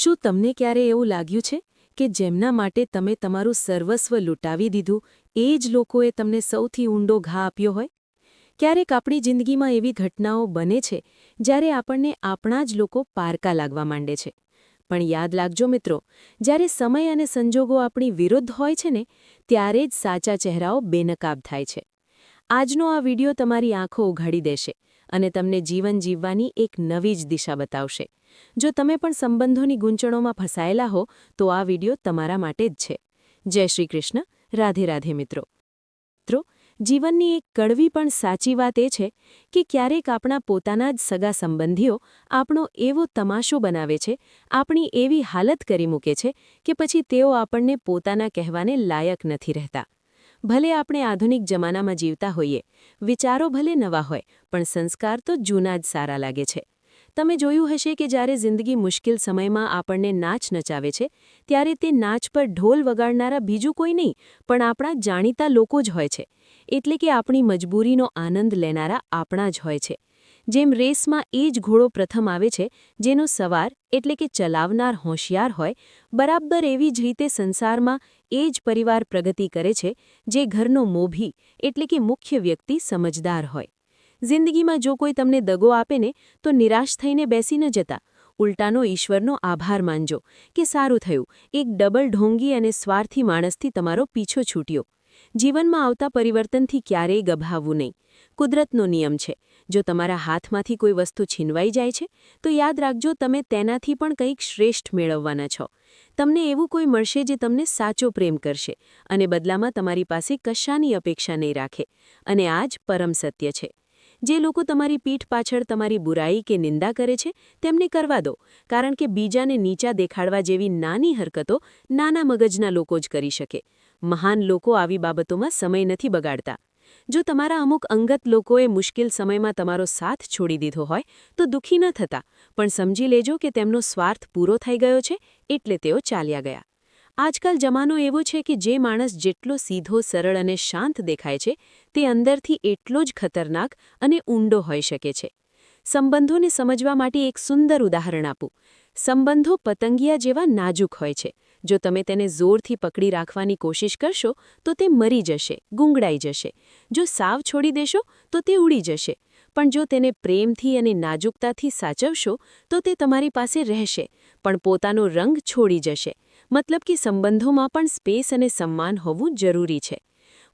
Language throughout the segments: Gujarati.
શું તમને ક્યારે એવું લાગ્યું છે કે જેમના માટે તમે તમારું સર્વસ્વ લૂંટાવી દીધું એ જ લોકોએ તમને સૌથી ઊંડો ઘા આપ્યો હોય? ક્યારેક આપણી જિંદગીમાં એવી ઘટનાઓ બને છે જ્યારે આપણને આપણા જ લોકો પારકા લાગવા માંડે છે. પણ યાદ રાખજો મિત્રો, જ્યારે સમય અને સંજોગો આપણી વિરુદ્ધ હોય છે ને, ત્યારે જ સાચા ચહેરાઓ બેનકાબ થાય છે. આજનો આ વિડિયો તમારી આંખો ઉઘાડી દેશે અને તમને જીવન જીવવાની એક નવી જ દિશા બતાવશે. જો તમે પણ સંબંધોની ગૂંચવણોમાં ફસાયેલા હો તો આ વિડિયો તમારા માટે જ છે. જય શ્રી કૃષ્ણ, રાધે રાધે મિત્રો. જીવનની એક કડવી પણ સાચી વાત એ છે કે ક્યારેક આપણા પોતાના જ સગા સંબંધીઓ આપણો એવો તમાશો બનાવે છે, આપણી એવી હાલત કરી મૂકે છે કે પછી તેઓ આપણને પોતાના કહેવાને લાયક નથી રહેતા. ભલે આપણે આધુનિક જમાનામાં જીવતા હોઈએ, વિચારો ભલે નવા હોય, પણ સંસ્કાર તો જૂના જ સારા લાગે છે. તમે જોયું હશે કે જ્યારે જિંદગી મુશ્કેલ સમયમાં આપણને નાચ નચાવે છે, ત્યારે તે નાચ પર ઢોલ વગાડનારા બીજું કોઈ નહીં પણ આપણા જાણીતા લોકો જ હોય છે. એટલે કે આપણી મજબૂરીનો આનંદ લેનારા આપણા જ હોય છે. જેમ રેસમાં એ જ ઘોડો પ્રથમ આવે છે જેનો સવાર એટલે કે ચલાવનાર હોશિયાર હોય, બરાબર એવી જ રીતે સંસારમાં એ જ પરિવાર પ્રગતિ કરે છે જે ઘરનો મોભી એટલે કે મુખ્ય વ્યક્તિ સમજદાર હોય. જિંદગીમાં જો કોઈ તમને દગો આપે ને તો નિરાશ થઈને બેસી ન જતા, ઉલટાનો ઈશ્વરનો આભાર માનજો કે સારું થયું, એક ડબલ ઢોંગી અને સ્વાર્થી માણસથી તમારો પીછો છૂટ્યો. જીવનમાં આવતા પરિવર્તનથી ક્યારેય ગભરાવવું નહીં. કુદરતનો નિયમ છે, જો તમારા હાથમાંથી કોઈ વસ્તુ છીનવાઈ જાય છે તો યાદ રાખજો તમે તેનાથી પણ કંઈક શ્રેષ્ઠ મેળવવાના છો. તમને એવું કોઈ મળશે જે તમને સાચો પ્રેમ કરશે અને બદલામાં તમારી પાસે કશાની અપેક્ષા નહીં રાખે. અને આ જ પરમ સત્ય છે. જે લોકો તમારી પીઠ પાછળ તમારી બુરાઈ કે નિંદા કરે છે તેમને કરવા દો, કારણ કે બીજાને નીચા દેખાડવા જેવી નાની હરકતો નાના મગજના લોકો જ કરી શકે. મહાન લોકો આવી બાબતોમાં સમય નથી બગાડતા. જો તમારા અમુક અંગત લોકોએ મુશ્કેલ સમયમાં તમારો સાથ છોડી દીધો હોય તો દુઃખી ન થતા, પણ સમજી લેજો કે તેમનો સ્વાર્થ પૂરો થઈ ગયો છે એટલે તેઓ ચાલ્યા ગયા. આજકાલ જમાનો એવો છે કે જે માણસ જેટલો સીધો, સરળ અને શાંત દેખાય છે તે અંદરથી એટલો જ ખતરનાક અને ઊંડો હોઈ શકે છે. સંબંધોને સમજવા માટે એક સુંદર ઉદાહરણ આપું. સંબંધો પતંગિયા જેવા નાજુક હોય છે. જો તમે તેને જોરથી પકડી રાખવાની કોશિશ કરશો તો તે મરી જશે, ગૂંગળાઈ જશે. જો સાવ છોડી દેશો તો તે ઉડી જશે. પણ જો તેને પ્રેમથી અને નાજુકતાથી સાચવશો તો તે તમારી પાસે રહેશે, પણ પોતાનો રંગ છોડી જશે. મતલબ કે સંબંધોમાં પણ સ્પેસ અને સન્માન હોવું જરૂરી છે.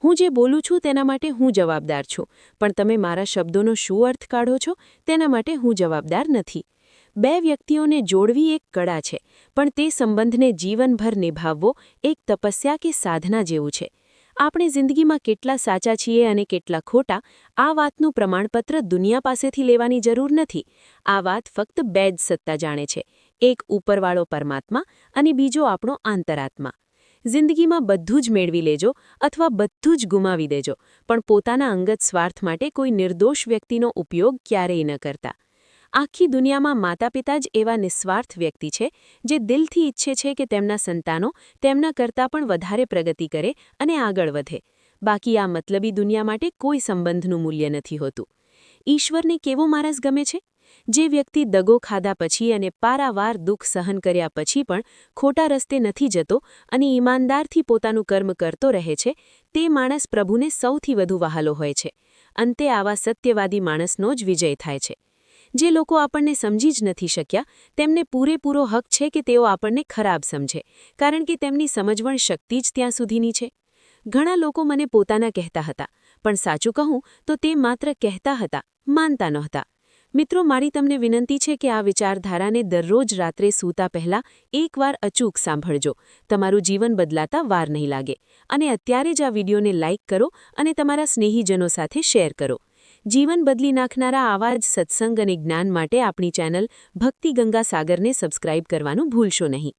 હું જે બોલું છું તેના માટે હું જવાબદાર છું, પણ તમે મારા શબ્દોનો શું અર્થ કાઢો છો તેના માટે હું જવાબદાર નથી. બે વ્યક્તિઓને જોડવી એક કળા છે, પણ તે સંબંધને જીવનભર નિભાવવો એક તપસ્યા કે સાધના જેવું છે. આપણે જિંદગીમાં કેટલા સાચા છીએ અને કેટલા ખોટા, આ વાતનું પ્રમાણપત્ર દુનિયા પાસેથી લેવાની જરૂર નથી. આ વાત ફક્ત બે જ સત્તા જાણે છે, એક ઉપરવાળો પરમાત્મા અને બીજો આપણો આંતરાત્મા. જિંદગીમાં બધું જ મેળવી લેજો અથવા બધું જ ગુમાવી દેજો, પણ પોતાના અંગત સ્વાર્થ માટે કોઈ નિર્દોષ વ્યક્તિનો ઉપયોગ ક્યારેય ન કરતા. આખી દુનિયામાં માતા-પિતા જ એવા નિસ્વાર્થ વ્યક્તિ છે જે દિલથી ઈચ્છે છે કે તેમના સંતાનો તેમના કરતાં પણ વધારે પ્રગતિ કરે અને આગળ વધે. બાકી આ મતલબી દુનિયા માટે કોઈ સંબંધનું મૂલ્ય નથી હોતું. ઈશ્વરને કેવો માણસ ગમે છે? જે વ્યક્તિ દગો ખાધા પછી અને પારાવાર દુઃખ સહન કર્યા પછી પણ ખોટા રસ્તે નથી જતો અને ઈમાનદારથી પોતાનું કર્મ કરતો રહે છે, તે માણસ પ્રભુને સૌથી વધુ વહાલો હોય છે. અંતે આવા સત્યવાદી માણસનો જ વિજય થાય છે. જે લોકો આપણને સમજી જ નથી શક્યા તેમને પૂરેપૂરો હક છે કે તેઓ આપણને ખરાબ સમજે, કારણ કે તેમની સમજવણ શક્તિ જ ત્યાં સુધીની છે. ઘણા લોકો મને પોતાના કહેતા હતા, પણ સાચું કહું તો તે માત્ર કહેતા હતા, માનતા નહોતા. મિત્રો, મારી તમને વિનંતી છે કે આ વિચારધારાને દરરોજ રાત્રે સૂતા પહેલા એકવાર અચૂક સાંભળજો. તમારું જીવન બદલાતા વાર નહીં લાગે. અને અત્યારે જ આ વિડીયોને લાઇક કરો અને તમારા સ્નેહીજનો સાથે શેર કરો. જીવન બદલી નાખનારા આવા જ સત્સંગ અને જ્ઞાન માટે આપણી ચેનલ ભક્તિ ગંગા સાગરને સબસ્ક્રાઇબ કરવાનું ભૂલશો નહીં.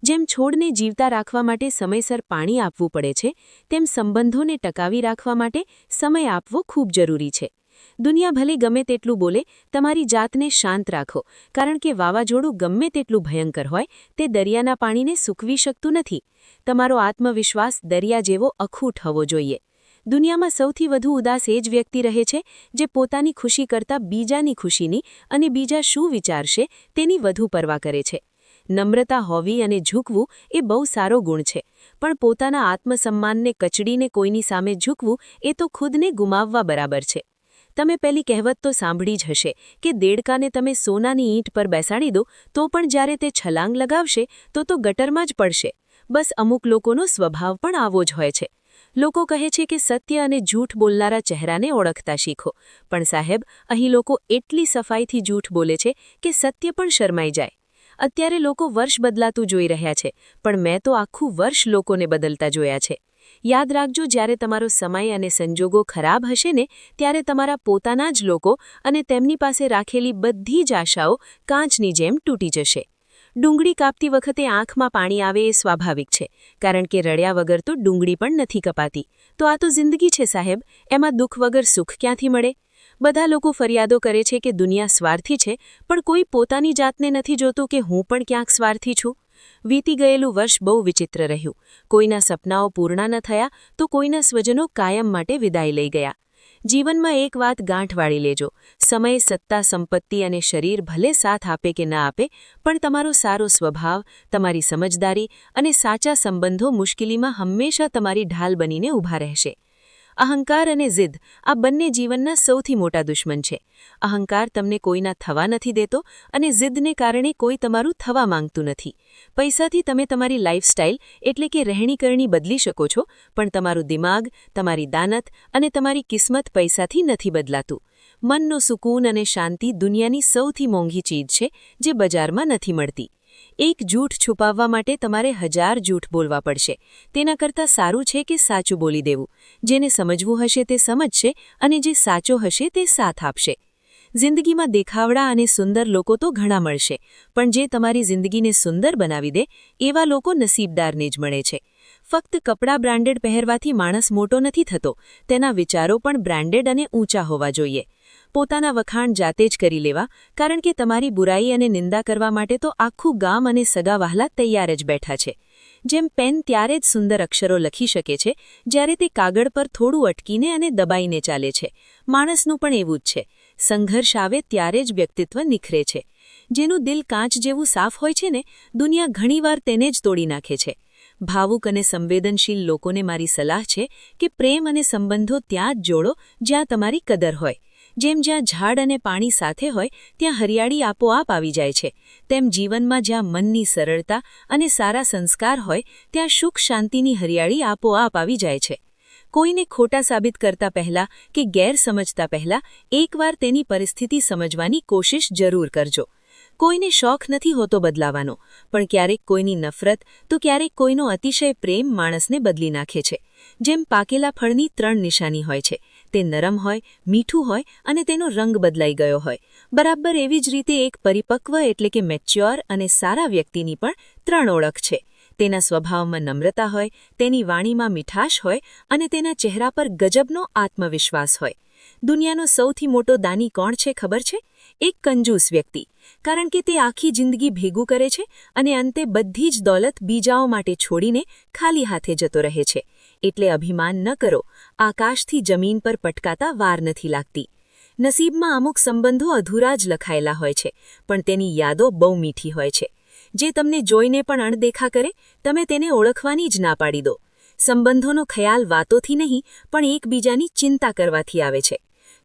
જેમ છોડને જીવતા રાખવા માટે સમયસર પાણી આપવું પડે છે, તેમ સંબંધોને ટકાવી રાખવા માટે સમય આપવો ખૂબ જરૂરી છે. દુનિયા ભલે ગમે તેટલું બોલે, તમારી જાતને શાંત રાખો, કારણ કે વાવાઝોડું ગમે તેટલું ભયંકર હોય તે દરિયાના પાણીને સૂકવી શકતું નથી. તમારો આત્મવિશ્વાસ દરિયા જેવો અખૂટ હોવો જોઈએ. દુનિયામાં સૌથી વધુ ઉદાસ એ જ વ્યક્તિ રહે છે જે પોતાની ખુશી કરતાં બીજાની ખુશીની અને બીજા શું વિચારશે તેની વધુ પરવા કરે છે. નમ્રતા હોવી અને ઝૂકવું એ બહુ સારો ગુણ છે, પણ પોતાના આત્મસન્માનને કચડીને કોઈની સામે ઝૂકવું એ તો ખુદને ગુમાવવા બરાબર છે. તમે પેલી કહેવત તો સાંભળી જ હશે કે દેડકાને તમે સોનાની ઈંટ પર બેસાડી દો તો પણ જ્યારે તે છલાંગ લગાવશે તો ગટરમાં જ પડશે. બસ અમુક લોકોનો સ્વભાવ પણ આવો જ હોય છે. લોકો કહે છે કે સત્ય અને જૂઠ બોલનારા ચહેરાને ઓળખતા શીખો, પણ સાહેબ, અહીં લોકો એટલી સફાઈથી જૂઠ બોલે છે કે સત્ય પણ શરમાઈ જાય. અત્યારે લોકો વર્ષ બદલાતું જોઈ રહ્યા છે, પણ મેં તો આખું વર્ષ લોકોને બદલતા જોયા છે. યાદ રાખજો, જ્યારે તમારો સમય અને સંજોગો ખરાબ હશે ને, ત્યારે તમારા પોતાના જ લોકો અને તેમની પાસે રાખેલી બધી જ આશાઓ કાચની જેમ તૂટી જશે. ડુંગળી કાપતી વખતે આંખમાં પાણી આવે એ સ્વાભાવિક છે, કારણ કે રડ્યા વગર તો ડુંગળી પણ નથી કપાતી. તો આ તો જિંદગી છે સાહેબ, એમાં દુઃખ વગર સુખ ક્યાંથી મળે? બધા લોકો ફરિયાદો કરે છે કે દુનિયા સ્વાર્થી છે, પણ કોઈ પોતાની જાતને નથી જોતું કે હું પણ ક્યાંક સ્વાર્થી છું. વીતી ગયેલું વર્ષ બહુ વિચિત્ર રહ્યું. કોઈના સપનાઓ પૂર્ણ ન થયા તો કોઈના સ્વજનો કાયમ માટે વિદાય લઈ ગયા. જીવનમાં એક વાત ગાંઠ વાળી લેજો, સમય, સત્તા, સંપત્તિ અને શરીર ભલે સાથ આપે કે ના આપે, પણ તમારો સારો સ્વભાવ, તમારી સમજદારી અને સાચા સંબંધો મુશ્કેલીમાં હંમેશા તમારી ઢાલ બનીને ઊભા રહેશે. અહંકાર અને જિદ આ બંને જીવનના સૌથી મોટા દુશ્મન છે. અહંકાર તમને કોઈના થવા નથી દેતો અને જિદને કારણે કોઈ તમારું થવા માંગતું નથી. પૈસાથી તમે તમારી લાઇફસ્ટાઇલ એટલે કે રહેણીકરણી બદલી શકો છો, પણ તમારું દિમાગ, તમારી દાનત અને તમારી કિસ્મત પૈસાથી નથી બદલાતું. મનનો સુકૂન અને શાંતિ દુનિયાની સૌથી મોંઘી ચીજ છે, જે બજારમાં નથી મળતી. એક જૂઠ છુપાવવા માટે તમારે 1000 જૂઠ બોલવા પડશે. તેના કરતાં સારું છે કે સાચું બોલી દેવું. જેને સમજવું હશે તે સમજશે અને જે સાચો હશે તે સાથ આપશે. જિંદગીમાં દેખાવડા અને સુંદર લોકો તો ઘણા મળશે, પણ જે તમારી જિંદગીને સુંદર બનાવી દે એવા લોકો નસીબદારને જ મળે છે. ફક્ત કપડાં બ્રાન્ડેડ પહેરવાથી માણસ મોટો નથી થતો, તેના વિચારો પણ બ્રાન્ડેડ અને ઊંચા હોવા જોઈએ. પોતાના વખાણ જાતે જ કરી લેવા, કારણ કે તમારી બુરાઈ અને નિંદા કરવા માટે તો આખું ગામ અને સગા વહાલા તૈયાર જ બેઠા છે. જેમ પેન ત્યારે જ સુંદર અક્ષરો લખી શકે છે જ્યારે તે કાગળ પર થોડું અટકીને અને દબાઈને ચાલે છે, માણસનું પણ એવું જ છે. સંઘર્ષ આવે ત્યારે જ વ્યક્તિત્વ નિખરે છે. જેનું દિલ કાચ જેવું સાફ હોય છે ને, દુનિયા ઘણીવાર તેને જ તોડી નાખે છે. ભાવુક અને સંવેદનશીલ લોકોને મારી સલાહ છે કે પ્રેમ અને સંબંધો ત્યાં જ જોડો જ્યાં તમારી કદર હોય. જેમ જ્યાં ઝાડ અને પાણી સાથે હોય ત્યાં હરિયાળી આપોઆપ આવી જાય છે, તેમ જીવનમાં જ્યાં મનની સરળતા અને સારા સંસ્કાર હોય ત્યાં સુખ શાંતિની હરિયાળી આપોઆપ આવી જાય છે. કોઈને ખોટા સાબિત કરતા પહેલા કે ગેર સમજતા પહેલા એકવાર તેની પરિસ્થિતિ સમજવાની કોશિશ જરૂર કરજો. કોઈને શોખ નથી હોતો બદલાવાનો, પણ ક્યારેક કોઈની નફરત તો ક્યારેક કોઈનો અતિશય પ્રેમ માણસને બદલી નાખે છે. જેમ પાકેલા ફળની 3 નિશાની હોય છે, તે નરમ હોય, મીઠું હોય અને તેનો રંગ બદલાઈ ગયો હોય. બરાબર એવી જ રીતે એક પરિપક્વ એટલે કે મેચ્યોર અને સારા વ્યક્તિની પણ 3 ઓળખ છે. તેના સ્વભાવમાં નમ્રતા હોય, તેની વાણીમાં મીઠાશ હોય અને તેના ચહેરા પર ગજબનો આત્મવિશ્વાસ હોય. દુનિયાનો સૌથી મોટો દાની કોણ છે ખબર છે? એક કંજૂસ વ્યક્તિ. કારણ કે તે આખી જિંદગી ભેગું કરે છે અને અંતે બધી જ દોલત બીજાઓ માટે છોડીને ખાલી હાથે જતો રહે છે. એટલે અભિમાન ન કરો, આકાશથી જમીન પર પટકાતા વાર નથી લાગતી. નસીબમાં અમુક સંબંધો અધૂરા જ લખાયેલા હોય છે, પણ તેની યાદો બહુ મીઠી હોય છે. જે તમને જોઈને પણ અણદેખા કરે, તમે તેને ઓળખવાની જ ના પાડી દો. સંબંધોનો ખ્યાલ વાતોથી નહીં, પણ એકબીજાની ચિંતા કરવાથી આવે છે.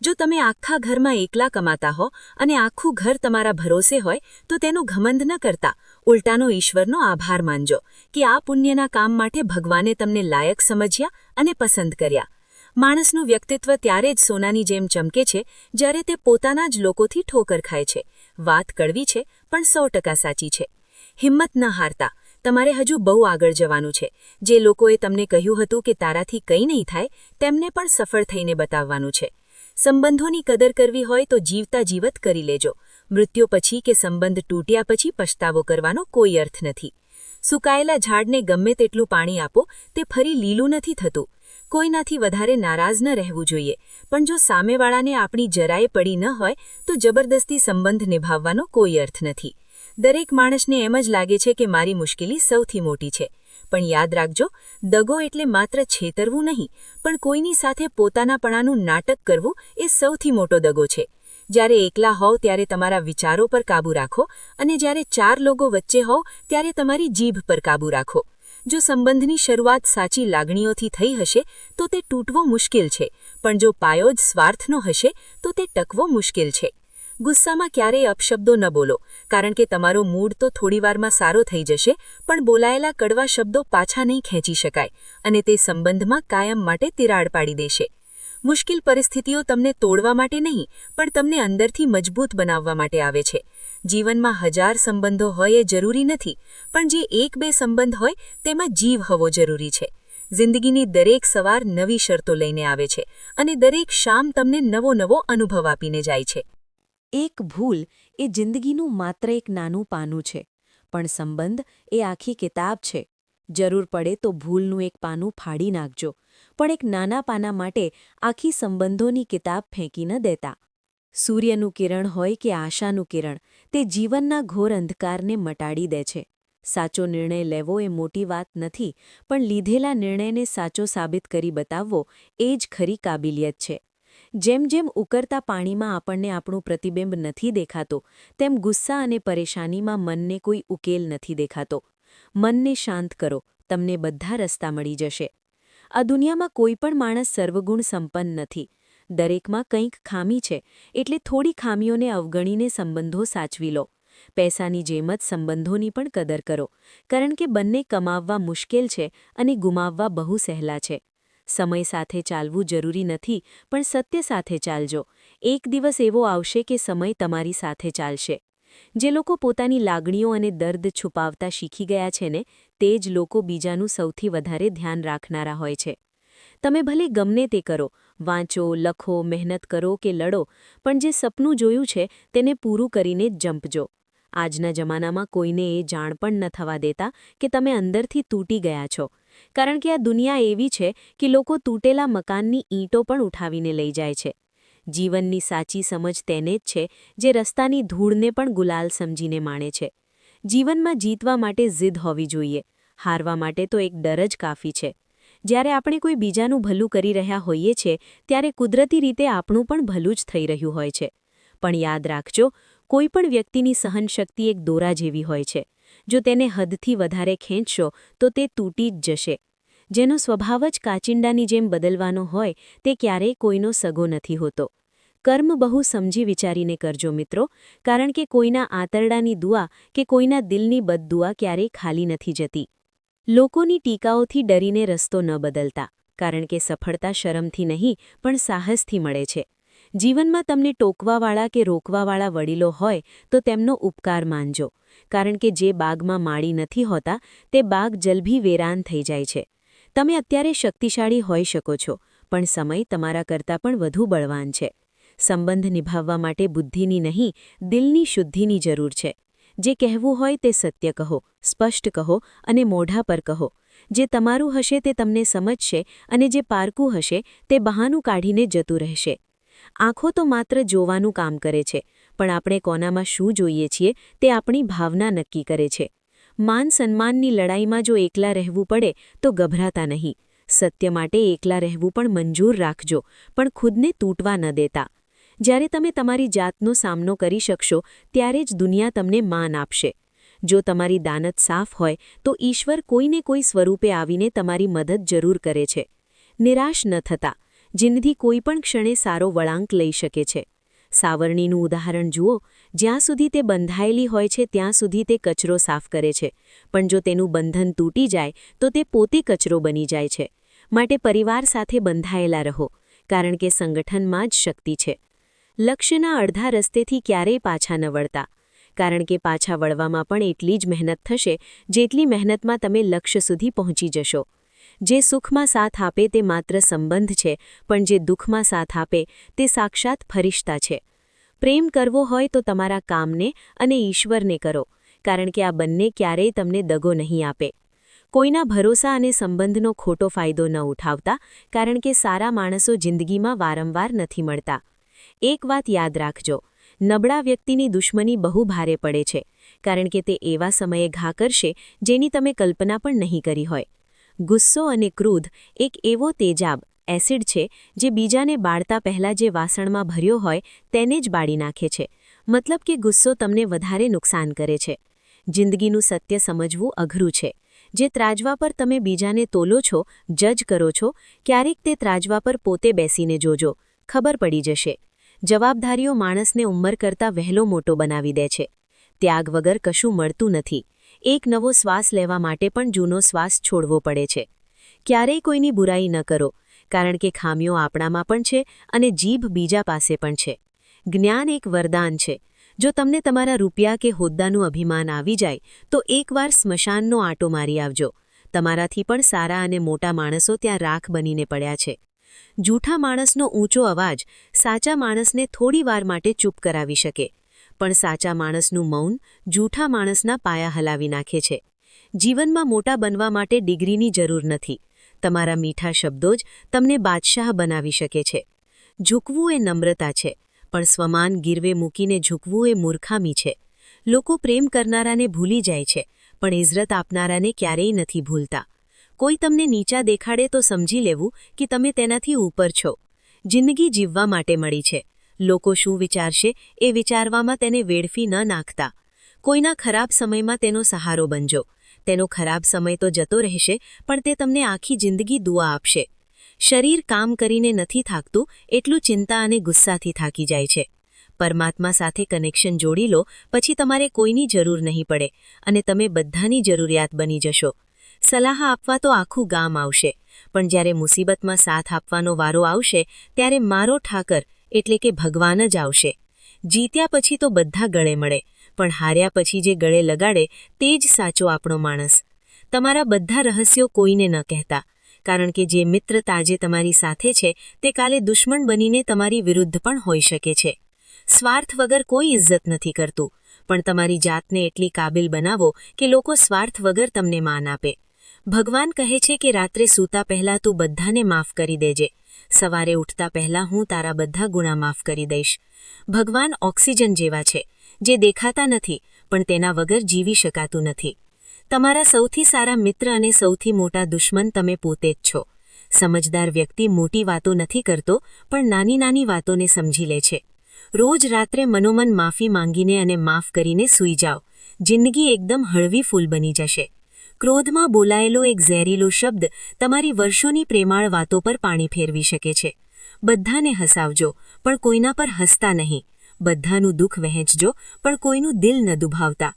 જો તમે આખા ઘરમાં એકલા કમાતા હો અને આખું ઘર તમારા ભરોસે હોય, તો તેનો ઘમંડ ન કરતા ઉલટાનો ઈશ્વરનો આભાર માનજો કે આ પુણ્યના કામ માટે ભગવાને તમને લાયક સમજ્યા અને પસંદ કર્યા. માણસનું વ્યક્તિત્વ ત્યારે જ સોનાની જેમ ચમકે છે જ્યારે તે પોતાના જ લોકોથી ઠોકર ખાય છે. વાત કડવી છે, પણ 100% સાચી છે. હિંમત ન હારતા, તમારે હજુ બહુ આગળ જવાનું છે. જે લોકોએ તમને કહ્યું હતું કે તારાથી કંઈ નહીં થાય, તેમને પણ સફળ થઈને બતાવવાનું છે. સંબંધોની કદર કરવી હોય તો જીવતા જીવત કરી લેજો. મૃત્યુ પછી કે સંબંધ તૂટ્યા પછી પછતાવો કરવાનો કોઈ અર્થ નથી. સુકાયેલા ઝાડને ગમે તેટલું પાણી આપો, તે ફરી લીલું નથી થતું. કોઈનાથી વધારે નારાજ ન રહેવું જોઈએ, પણ જો સામેવાળાને આપણી જરાય પડી ન હોય તો જબરદસ્તી સંબંધ નિભાવવાનો કોઈ અર્થ નથી. દરેક માણસને એમ જ લાગે છે કે મારી મુશ્કેલી સૌથી મોટી છે. પણ યાદ રાખજો, દગો એટલે માત્ર છેતરવું નહીં, પણ કોઈની સાથે પોતાનાપણાનું નાટક કરવું એ સૌથી મોટો દગો છે. જ્યારે એકલા હોવ ત્યારે તમારા વિચારો પર કાબૂ રાખો અને જ્યારે 4 લોકો વચ્ચે હોવ ત્યારે તમારી જીભ પર કાબૂ રાખો. જો સંબંધની શરૂઆત સાચી લાગણીઓથી થઈ હશે તો તે તૂટવો મુશ્કેલ છે, પણ જો પાયો જ સ્વાર્થનો હશે તો તે ટકવો મુશ્કેલ છે. ગુસ્સામાં ક્યારેય અપશબ્દો ન બોલો, કારણ કે તમારો મૂડ તો થોડીવારમાં સારો થઈ જશે, પણ બોલાયેલા કડવા શબ્દો પાછા નહીં ખેંચી શકાય અને તે સંબંધમાં કાયમ માટે તિરાડ પાડી દેશે. મુશ્કેલ પરિસ્થિતિઓ તમને તોડવા માટે નહીં, પણ તમને અંદરથી મજબૂત બનાવવા માટે આવે છે. જીવનમાં 1000 સંબંધો હોય એ જરૂરી નથી, પણ જે 1-2 સંબંધ હોય તેમાં જીવ હોવો જરૂરી છે. જિંદગીની દરેક સવાર નવી શરતો લઈને આવે છે અને દરેક શામ તમને નવો અનુભવ આપીને જાય છે. એક ભૂલ એ જિંદગીનું માત્ર એક નાનું પાનું છે, પણ સંબંધ એ આખી કિતાબ છે. જરૂર પડે તો ભૂલનું એક પાનું ફાડી નાખજો, પણ એક નાના પાના માટે આખી સંબંધોની કિતાબ ફેંકી ન દેતા. સૂર્યનું કિરણ હોય કે આશાનું કિરણ, તે જીવનના ઘોર અંધકારને મટાડી દે છે. સાચો નિર્ણય લેવો એ મોટી વાત નથી, પણ લીધેલા નિર્ણયને સાચો સાબિત કરી બતાવવો એ જ ખરી કાબિલિયત છે. જેમ જેમ ઉકળતા પાણીમાં આપણને આપણું પ્રતિબિંબ નથી દેખાતો, તેમ ગુસ્સા અને પરેશાનીમાં મનને કોઈ ઉકેલ નથી દેખાતો. મનને શાંત કરો, તમને બધા રસ્તા મળી જશે. આ દુનિયામાં કોઈ પણ માણસ સર્વગુણ સંપન્ન નથી. દરેકમાં કંઈક ખામી છે, એટલે થોડી ખામીઓને અવગણીને સંબંધો સાચવી લો. પૈસાની જેમ જ સંબંધોની પણ કદર કરો, કારણ કે બંને કમાવવા મુશ્કેલ છે અને ગુમાવવા બહુ સહેલા છે. સમય સાથે ચાલવું જરૂરી નથી, પણ સત્ય સાથે ચાલજો. એક દિવસ એવો આવશે કે સમય તમારી સાથે ચાલશે. જે લોકો પોતાની લાગણીઓ અને દર્દ છુપાવતા શીખી ગયા છે ને, તે જ લોકો બીજાનું સૌથી વધારે ધ્યાન રાખનારા હોય છે. તમે ભલે ગમે તે કરો, વાંચો, લખો, મહેનત કરો કે લડો, પણ જે સપનું જોયું છે તેને પૂરું કરીને જ જંપજો. આજના જમાનામાં કોઈને એ જાણ પણ ન થવા દેતા કે તમે અંદરથી તૂટી ગયા છો, કારણ કે આ દુનિયા એવી છે કે લોકો તૂટેલા મકાનની ઈંટો પણ ઉઠાવીને લઈ જાય છે. જીવનની સાચી સમજ તેને જ છે જે રસ્તાની ધૂળને પણ ગુલાલ સમજીને માણે છે. જીવનમાં જીતવા માટે જિદ હોવી જોઈએ, હારવા માટે તો એક ડર જ કાફી છે. જ્યારે આપણે કોઈ બીજાનું ભલું કરી રહ્યા હોઈએ છીએ ત્યારે કુદરતી રીતે આપણું પણ ભલું જ થઈ રહ્યું હોય છે. પણ યાદ રાખજો, કોઈ પણ વ્યક્તિની સહનશક્તિ એક દોરા જેવી હોય છે. જો તેને હદથી વધારે ખેંચશો તો તે તૂટી જ જશે. જેનો સ્વભાવ જ કાચિંડાની જેમ બદલવાનો હોય તે ક્યારેય કોઈનો સગો નથી હોતો. કર્મ બહુ સમજી વિચારીને કરજો મિત્રો, કારણ કે કોઈના આંતરડાની દુઆ કે કોઈના દિલની બદદુઆ ક્યારેય ખાલી નથી જતી. લોકોની ટીકાઓથી ડરીને રસ્તો ન બદલતા, કારણ કે સફળતા શરમથી નહીં પણ સાહસથી મળે છે. જીવનમાં તમને ટોકવાવાળા કે રોકવાવાળા વડીલો હોય તો તેમનો ઉપકાર માનજો, કારણ કે જે બાગમાં માળી નથી હોતા તે બાગ જલભી વેરાન થઈ જાય છે. તમે અત્યારે શક્તિશાળી હોઈ શકો છો, પણ સમય તમારા કરતાં પણ વધુ બળવાન છે. સંબંધ નિભાવવા માટે બુદ્ધિની નહીં, દિલની શુદ્ધિની જરૂર છે. જે કહેવું હોય તે સત્ય કહો, સ્પષ્ટ કહો અને મોઢા પર કહો. જે તમારું હશે તે તમને સમજશે અને જે પારકું હશે તે બહાનું કાઢીને જતું રહેશે. આંખો તો માત્ર જોવાનું કામ કરે છે, પણ આપણે કોનામાં શું જોઈએ છીએ તે આપણી ભાવના નક્કી કરે છે. માન સન્માનની લડાઈમાં જો એકલા રહેવું પડે તો ગભરાતા નહીં. સત્ય માટે એકલા રહેવું પણ મંજૂર રાખજો, પણ ખુદને તૂટવા ન દેતા. જ્યારે તમે તમારી જાતનો સામનો કરી શકશો ત્યારે જ દુનિયા તમને માન આપશે. જો તમારી દાનત સાફ હોય તો ઈશ્વર કોઈને કોઈ સ્વરૂપે આવીને તમારી મદદ જરૂર કરે છે. નિરાશ ન થતા. જિંદગી કોઈ પણ ક્ષણે સારો વળાંક લઈ શકે છે. સાવરણીનું ઉદાહરણ જુઓ, જ્યાં સુધી તે બંધાયેલી હોય છે ત્યાં સુધી તે કચરો સાફ કરે છે, પણ જો તેનું બંધન તૂટી જાય તો તે પોતે કચરો બની જાય છે. માટે પરિવાર સાથે બંધાયેલા રહો, કારણ કે સંગઠનમાં જ શક્તિ છે. લક્ષ્યના અડધા રસ્તેથી ક્યારેય પાછા ન વળતા, કારણ કે પાછા વળવામાં પણ એટલી જ મહેનત થશે જેટલી મહેનતમાં તમે લક્ષ્ય સુધી પહોંચી જશો. જે સુખમાં સાથ આપે તે માત્ર સંબંધ છે, પણ જે દુઃખમાં સાથ આપે તે સાક્ષાત ફરિશ્તા છે. પ્રેમ કરવો હોય તો તમારા કામને અને ઈશ્વરને કરો, કારણ કે આ બંને ક્યારેય તમને દગો નહીં આપે. કોઈના ભરોસા અને સંબંધનો ખોટો ફાયદો ન ઉઠાવતા, કારણ કે સારા માણસો જિંદગીમાં વારંવાર નથી મળતા. એક વાત યાદ રાખજો, નબળા વ્યક્તિની દુશ્મની બહુ ભારે પડે છે, કારણ કે તે એવા સમયે ઘા કરશે જેની તમે કલ્પના પણ નહીં કરી હોય. ગુસ્સો અને ક્રોધ એક એવો તેજાબ એસિડ છે જે બીજાને બાળતા પહેલાં જે વાસણમાં ભર્યો હોય તેને જ બાળી નાખે છે. મતલબ કે ગુસ્સો તમને વધારે નુકસાન કરે છે. જિંદગીનું સત્ય સમજવું અઘરું છે. જે ત્રાજવા પર તમે બીજાને તોલો છો, જજ કરો છો, ક્યારેક તે ત્રાજવા પર પોતે બેસીને જોજો, ખબર પડી જશે. જવાબદારીઓ માણસને ઉંમર કરતાં વહેલો મોટો બનાવી દે છે. ત્યાગ વગર કશું મળતું નથી. એક નવો શ્વાસ લેવા માટે પણ જૂનો શ્વાસ છોડવો પડે છે. ક્યારેય કોઈની બુરાઈ ન કરો, કારણ કે ખામીઓ આપણામાં પણ છે અને જીભ બીજા પાસે પણ છે. જ્ઞાન એક વરદાન છે. જો તમને તમારા રૂપિયા કે હોદ્દાનું અભિમાન આવી જાય તો એકવાર સ્મશાનનો આંટો મારી આવજો. તમારાથી પણ સારા અને મોટા માણસો ત્યાં રાખ બનીને પડ્યા છે. જૂઠા માણસનો ઊંચો અવાજ સાચા માણસને થોડી વાર માટે ચૂપ કરાવી શકે, પણ સાચા માણસનું મૌન જૂઠા માણસના પાયા હલાવી નાખે છે. જીવનમાં મોટા બનવા માટે ડિગ્રીની જરૂર નથી. તમારા મીઠા શબ્દો જ તમને બાદશાહ બનાવી શકે છે. ઝૂકવું એ નમ્રતા છે, પણ સ્વમાન ગીરવે મૂકીને ઝૂકવું એ મૂર્ખામી છે. લોકો પ્રેમ કરનારાને ભૂલી જાય છે, પણ ઇજ્જત આપનારાને ક્યારેય નથી ભૂલતા. કોઈ તમને નીચા દેખાડે તો સમજી લેવું કે તમે તેનાથી ઉપર છો. જિંદગી જીવવા માટે મળી છે. લોકો શું વિચારશે એ વિચારવામાં તેને વેડફી ન નાખતા. કોઈના ખરાબ સમયમાં તેનો સહારો બનજો. તેનો ખરાબ સમય તો જતો રહેશે, પણ તે તમને આખી જિંદગી દુઆ આપશે. શરીર કામ કરીને નથી થાકતું, એટલું ચિંતા અને ગુસ્સાથી થાકી જાય છે. પરમાત્મા સાથે કનેક્શન જોડી લો, પછી તમારે કોઈની જરૂર નહીં પડે અને તમે બધાની જરૂરિયાત બની જશો. સલાહ આપવા તો આખું ગામ આવશે, પણ જ્યારે મુસીબતમાં સાથ આપવાનો વારો આવશે ત્યારે મારો ઠાકર એટલે કે ભગવાન જ આવશે. જીત્યા પછી તો બધા ગળે મળે, પણ હાર્યા પછી જે ગળે લગાડે તે જ સાચો આપણો માણસ. તમારા બધા રહસ્યો કોઈને ન કહેતા, કારણ કે જે મિત્ર તાજે તમારી સાથે છે તે કાલે દુશ્મન બનીને તમારી વિરુદ્ધ પણ હોઈ શકે છે. સ્વાર્થ વગર કોઈ ઇજ્જત નથી કરતું, પણ તમારી જાતને એટલી કાબિલ બનાવો કે લોકો સ્વાર્થ વગર તમને માન આપે. ભગવાન કહે છે કે રાત્રે સૂતા પહેલાં તું બધાને માફ કરી દેજે. સવારે ઉઠતા પહેલાં હું તારા બધા ગુણા માફ કરી દઈશ. ભગવાન ઓક્સિજન જેવા છે, જે દેખાતા નથી, પણ તેના વગર જીવી શકાતું નથી. તમારા સૌથી સારા મિત્ર અને સૌથી મોટા દુશ્મન તમે પોતે જ છો. સમજદાર વ્યક્તિ મોટી વાતો નથી કરતો, પણ નાની નાની વાતોને સમજી લે છે. રોજ રાત્રે મનોમન માફી માંગીને અને માફ કરીને સૂઈ જાઓ. જિંદગી એકદમ હળવી ફૂલ બની જશે. ક્રોધમાં બોલાયેલો એક ઝેરીલો શબ્દ તમારી વર્ષોની પ્રેમાળ વાતો પર પાણી ફેરવી શકે છે. બધાને હસાવજો, પણ કોઈના પર હસતા નહીં. બધાનું દુઃખ વહેંચજો, પણ કોઈનું દિલ ન દુભાવતા.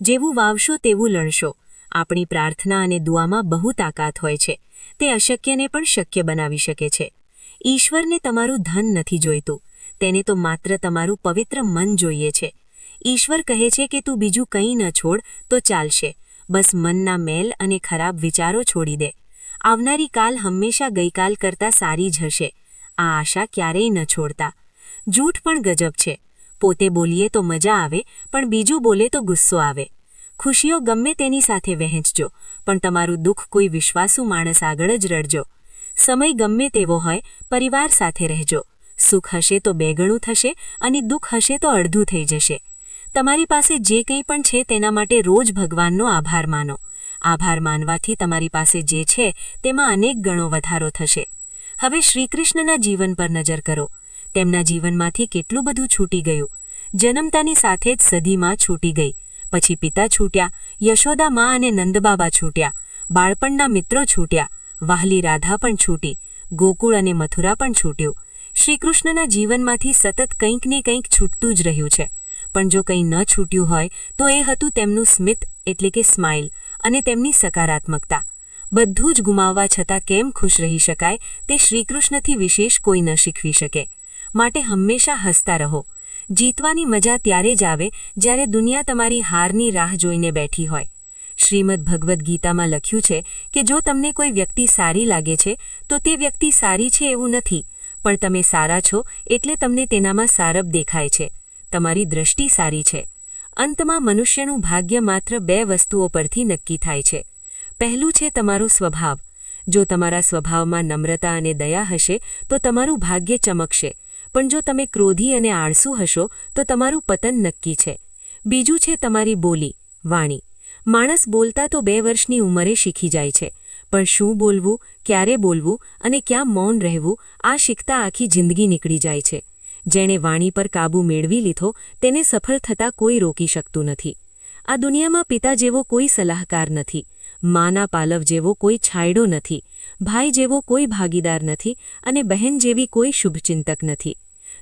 જેવું વાવશો તેવું લણશો. આપણી પ્રાર્થના અને દુઆમાં બહુ તાકાત હોય છે. તે અશક્યને પણ શક્ય બનાવી શકે છે. ઈશ્વરને તમારું ધન નથી જોઈતું, તેને તો માત્ર તમારું પવિત્ર મન જોઈએ છે. ઈશ્વર કહે છે કે તું બીજું કંઈ ન છોડ તો ચાલશે, બસ મનના મેલ અને ખરાબ વિચારો છોડી દે. આવનારી કાલ હંમેશા ગઈકાલ કરતાં સારી જ હશે. આ આશા ક્યારેય ન છોડતા. જૂઠ પણ ગજબ છે. પોતે બોલીએ તો મજા આવે, પણ બીજું બોલે તો ગુસ્સો આવે. ખુશીઓ ગમે તેની સાથે વહેંચજો, પણ તમારું દુઃખ કોઈ વિશ્વાસુ માણસ આગળ જ રડજો. સમય ગમે તેવો હોય, પરિવાર સાથે રહેજો. સુખ હશે તો બેગણું થશે અને દુઃખ હશે તો અડધું થઈ જશે. તમારી પાસે જે કંઈ પણ છે તેના માટે રોજ ભગવાનનો આભાર માનો. આભાર માનવાથી તમારી પાસે જે છે તેમાં અનેક ગણો વધારો થશે. હવે શ્રીકૃષ્ણના જીવન પર નજર કરો. તેમના જીવનમાંથી કેટલું બધું છૂટી ગયું. જન્મતાની સાથે જ સદીમાં છૂટી ગઈ. પછી પિતા છૂટ્યા, યશોદા મા અને નંદબાબા છૂટ્યા, બાળપણના મિત્રો છૂટ્યા, વહાલી રાધા પણ છૂટી, ગોકુળ અને મથુરા પણ છૂટ્યું. શ્રીકૃષ્ણના જીવનમાંથી સતત કંઈક ને કંઈક છૂટતું જ રહ્યું છે. પણ જો કંઈ ન છૂટ્યું હોય તો એ હતું તેમનું સ્મિત એટલે કે સ્માઇલ અને તેમની સકારાત્મકતા. બધું જ ગુમાવવા છતાં કેમ ખુશ રહી શકાય તે શ્રીકૃષ્ણથી વિશેષ કોઈ ન શીખવી શકે. માટે હંમેશા હસતા રહો. જીતવાની મજા ત્યારે જ આવે જ્યારે દુનિયા તમારી હારની રાહ જોઈને બેઠી હોય. શ્રીમદ ભગવદ્ ગીતામાં લખ્યું છે કે જો તમને કોઈ વ્યક્તિ સારી લાગે છે તો તે વ્યક્તિ સારી છે એવું નથી, પણ તમે સારા છો એટલે તમને તેનામાં સારપ દેખાય છે. તમારી દ્રષ્ટિ સારી છે. અંતમાં મનુષ્યનું ભાગ્ય માત્ર 2 વસ્તુઓ પરથી નક્કી થાય છે. પહેલું છે તમારો સ્વભાવ. જો તમારા સ્વભાવમાં નમ્રતા અને દયા હશે તો તમારું ભાગ્ય ચમકશે, પણ જો તમે ક્રોધી અને આળસુ હશો તો તમારું પતન નક્કી છે. બીજું છે તમારી બોલી, વાણી. માણસ બોલતા તો 2 વર્ષની ઉંમરે શીખી જાય છે, પણ શું બોલવું, ક્યારે બોલવું અને ક્યાં મૌન રહેવું, આ શીખતા આખી જિંદગી નીકળી જાય છે. જેણે વાણી પર કાબૂ મેળવી લીધો તેને સફળ થતાં કોઈ રોકી શકતું નથી. આ દુનિયામાં પિતા જેવો કોઈ સલાહકાર નથી, માના પાલવ જેવો કોઈ છાંયડો નથી, ભાઈ જેવો કોઈ ભાગીદાર નથી અને બહેન જેવી કોઈ શુભચિંતક નથી.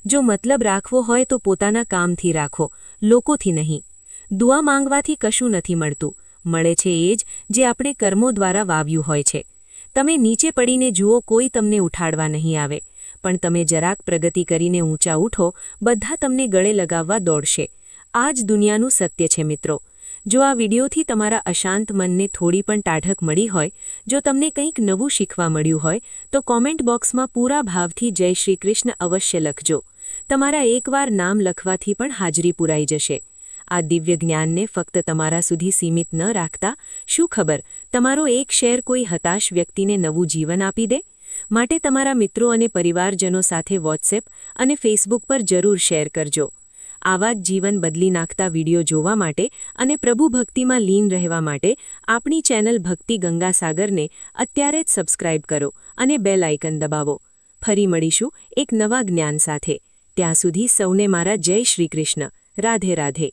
જો મતલબ રાખવો હોય તો પોતાના કામથી રાખો, લોકોથી નહીં. દુઆ માંગવાથી કશું નથી મળતું, મળે છે એ જ જે આપણે કર્મો દ્વારા વાવ્યું હોય છે. તમે નીચે પડીને જુઓ, કોઈ તમને ઉઠાડવા નહીં આવે, પણ તમે જરાક પ્રગતિ કરીને ઊંચા ઉઠો, બધા તમને ગળે લગાવવા દોડશે. આ જ દુનિયાનું સત્ય છે મિત્રો. જો આ વિડીયોથી તમારા અશાંત મનને થોડી પણ ટાઢક મળી હોય, જો તમને કંઈક નવું શીખવા મળ્યું હોય, તો કોમેન્ટ બોક્સમાં પૂરા ભાવથી જય શ્રી કૃષ્ણ અવશ્ય લખજો. તમારા એકવાર નામ લખવાથી પણ હાજરી પૂરાઈ જશે. આ દિવ્ય જ્ઞાનને ફક્ત તમારા સુધી સીમિત ન રાખતા, શું ખબર તમારો એક શેર કોઈ હતાશ વ્યક્તિને નવું જીવન આપી દે. માટે તમારા મિત્રો અને પરિવારજનો સાથે વોટ્સએપ અને ફેસબુક પર જરૂર શેર કરજો. આવા જ જીવન બદલી નાખતા વિડીયો જોવા માટે અને પ્રભુ ભક્તિમાં લીન રહેવા માટે આપણી ચેનલ ભક્તિ ગંગાસાગરને અત્યારે જ સબસ્ક્રાઇબ કરો અને બેલ આઇકન દબાવો. ફરી મળીશું એક નવા જ્ઞાન સાથે. ત્યાં સુધી સૌને મારા જય શ્રી કૃષ્ણ. રાધે રાધે.